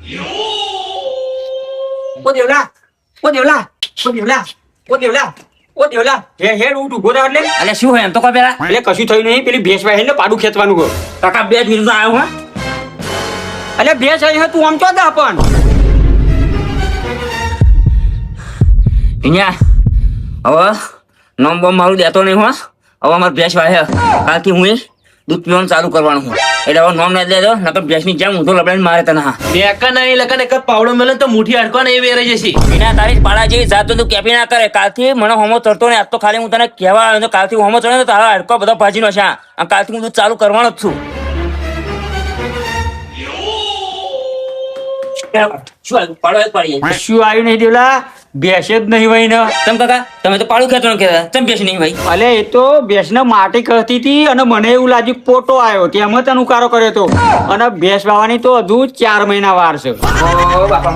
ઓ દેવલા ઓ દેવલા ઓ દેવલા ઓ દેવલા ઓ દેવલા હેડ ઉઠ ઉભો થા એટલે અલે શું હોય એમ તો કહો પેલા. એટલે કશું થયું નહીં પેલી ભેંસ વાય એટલે પાડું ખેંચવાનું ગયો કાકા 2 મિનિટમાં આવ્યો હા. એટલે ભેંસ આવી હે તું આમ ચો દા પણ અહીંયા હવે નોમ બોમ મારું દેતો નહીં હો. હવે અમારે ભેંસ વાય કાલથી હું દૂધ પીવાનું ચાલુ કરવાનું હું એટલે હવે નોમ નહીં દેતો નકર ભેંસની જેમ ઊંધો લબડાઈને મારે તને હા. બેકા નહીં લગન એક જ પાવડો મેલે તો મુઠ્ઠી હડકો ને એ વેરાઈ જશે. એના તારી પાડા જેવી જાત તું કેપી ના કરે. કાલથી મને હોમો ચડતો ને આજ તો ખાલી હું તને કહેવા આવ્યો તો કાલથી હોમો ચડે તો તારા હડકો બધો ભાજીનો છે અને કાલથી હું દૂધ ચાલુ કરવાનો જ છું. શું આવ્યું? પાડો એક પાડી જાય. શું આવ્યું નહીં દેવલા ભેંસ જ નહીં વહી ને તમ કાકા તમે તો પાડું ખેંચવાનું કહેતા તમ બેસી નહીં ભાઈ. અલે એ તો ભેંસને માટી કહતી હતી અને મને એવું લાગ્યું પોટો આવ્યો તેમાં તને ઉકારો કર્યો હતો અને ભેંસ વાવાની તો હજુ 4 મહિના વાર છે. ઓ બાપા